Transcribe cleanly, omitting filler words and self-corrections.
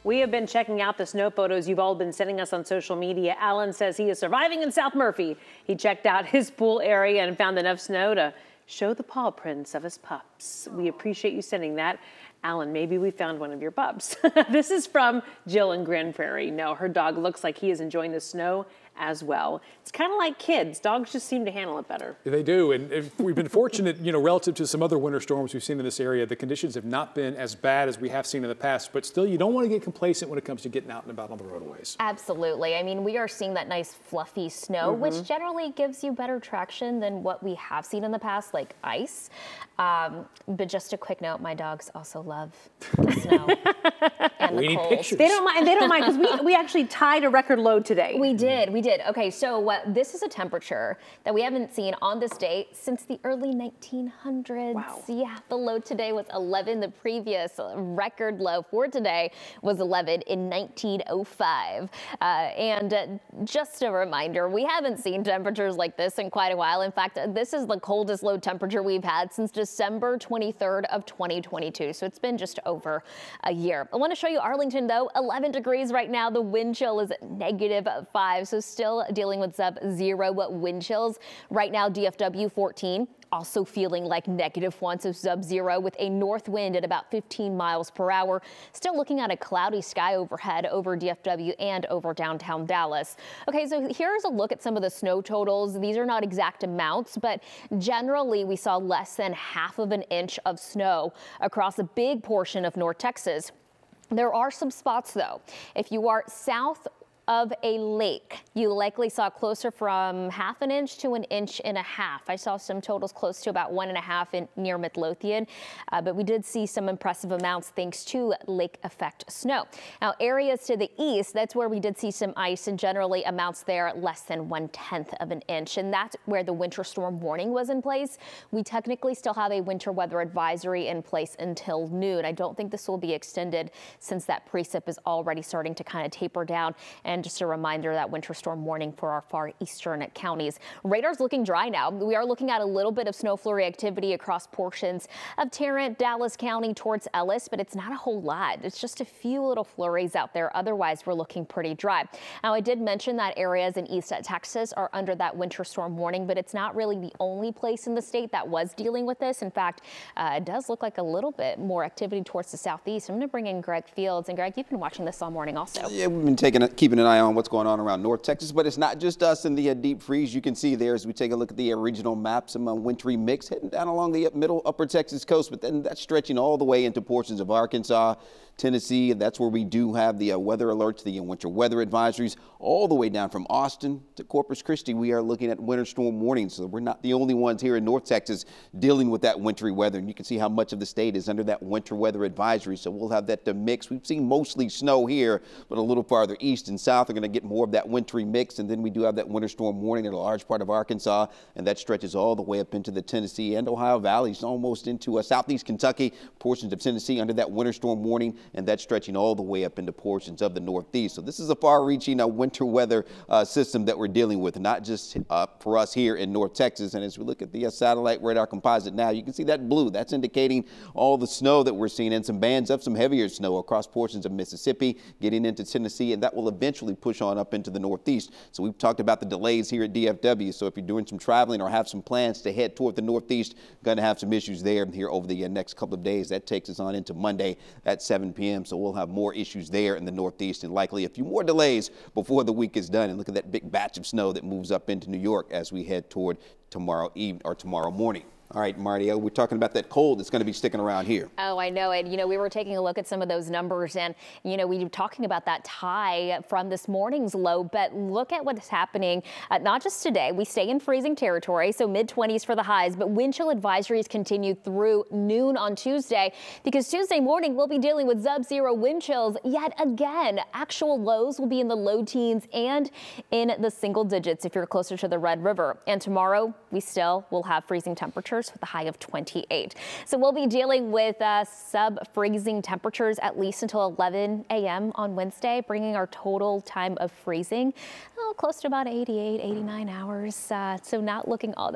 We have been checking out the snow photos you've all been sending us on social media. Alan says he is surviving in South Murphy. He checked out his pool area and found enough snow to show the paw prints of his pups. We appreciate you sending that. Alan, maybe we found one of your pups. This is from Jill in Grand Prairie. No, her dog looks like he is enjoying the snow as well. It's kind of like kids. Dogs just seem to handle it better. They do, and we've been fortunate, relative to some other winter storms we've seen in this area. The conditions have not been as bad as we have seen in the past, but still, you don't want to get complacent when it comes to getting out and about on the roadways. Absolutely. I mean, we are seeing that nice fluffy snow, which generally gives you better traction than what we have seen in the past, like ice. But just a quick note, my dogs also love the snow and the cold. Pictures. They don't mind because we actually tied a record low today. We did. Okay, so this is a temperature that we haven't seen on this day since the early 1900s. Wow. Yeah, the low today was 11. The previous record low for today was 11 in 1905. And just a reminder, we haven't seen temperatures like this in quite a while. In fact, this is the coldest low temperature we've had since December 23rd of 2022. So it's been just over a year. I want to show you Arlington, though. 11 degrees right now. The wind chill is -5. So still dealing with sub-zero wind chills. Right now, DFW 14. Also feeling like -1, so sub-zero with a north wind at about 15 miles per hour. Still looking at a cloudy sky overhead over DFW and over downtown Dallas. Okay, so here's a look at some of the snow totals. These are not exact amounts, but generally we saw less than ½ of an inch of snow across a big portion of North Texas. There are some spots, though. If you are south of a lake, you likely saw closer from ½ an inch to 1.5 inches. I saw some totals close to about 1.5 in near Midlothian, but we did see some impressive amounts thanks to lake effect snow. Now, areas to the east, that's where we did see some ice, and generally amounts there less than 1/10 of an inch, and that's where the winter storm warning was in place. We technically still have a winter weather advisory in place until noon. I don't think this will be extended since that precip is already starting to kind of taper down. And just a reminder, that winter storm warning for our far eastern counties. Radar's looking dry now. We are looking at a little bit of snow flurry activity across portions of Tarrant, Dallas County towards Ellis, but it's not a whole lot. It's just a few little flurries out there. Otherwise, we're looking pretty dry. Now, I did mention that areas in East Texas are under that winter storm warning, but it's not really the only place in the state that was dealing with this. In fact, it does look like a little bit more activity towards the southeast. I'm going to bring in Greg Fields. And Greg, you've been watching this all morning also. Yeah, we've been keeping an eye on what's going on around North Texas, but it's not just us in the deep freeze. You can see there as we take a look at the regional map, some wintry mix heading down along the middle upper Texas coast, but then that's stretching all the way into portions of Arkansas, Tennessee. That's where we do have the weather alerts, the winter weather advisories, all the way down from Austin to Corpus Christi. We are looking at winter storm warnings, so we're not the only ones here in North Texas dealing with that wintry weather. And you can see how much of the state is under that winter weather advisory. So we'll have that mix. We've seen mostly snow here, but a little farther east and south are going to get more of that wintry mix. And then we do have that winter storm warning in a large part of Arkansas, and that stretches all the way up into the Tennessee and Ohio valleys, almost into southeast Kentucky, portions of Tennessee under that winter storm warning, and that's stretching all the way up into portions of the Northeast. So this is a far-reaching winter weather system that we're dealing with, not just for us here in North Texas. And as we look at the satellite radar composite now, you can see that blue. That's indicating all the snow that we're seeing, and some bands of some heavier snow across portions of Mississippi, getting into Tennessee, and that will eventually push on up into the Northeast. So we've talked about the delays here at DFW. So if you're doing some traveling or have some plans to head toward the Northeast, going to have some issues there here over the next couple of days. That takes us on into Monday at 7 p.m. So we'll have more issues there in the Northeast, and likely a few more delays before the week is done. And look at that big batch of snow that moves up into New York as we head toward tomorrow evening or tomorrow morning. All right, Marty, we're talking about that cold that's going to be sticking around here. Oh, I know it. We were taking a look at some of those numbers, and, we were talking about that tie from this morning's low, but look at what's happening, not just today. We stay in freezing territory, so mid-20s for the highs, but wind chill advisories continue through noon on Tuesday, because Tuesday morning we'll be dealing with sub-zero wind chills yet again. Actual lows will be in the low teens and in the single digits if you're closer to the Red River. And tomorrow we still will have freezing temperatures with a high of 28. So we'll be dealing with sub-freezing temperatures at least until 11 a.m. on Wednesday, bringing our total time of freezing close to about 88, 89 hours. So not looking all that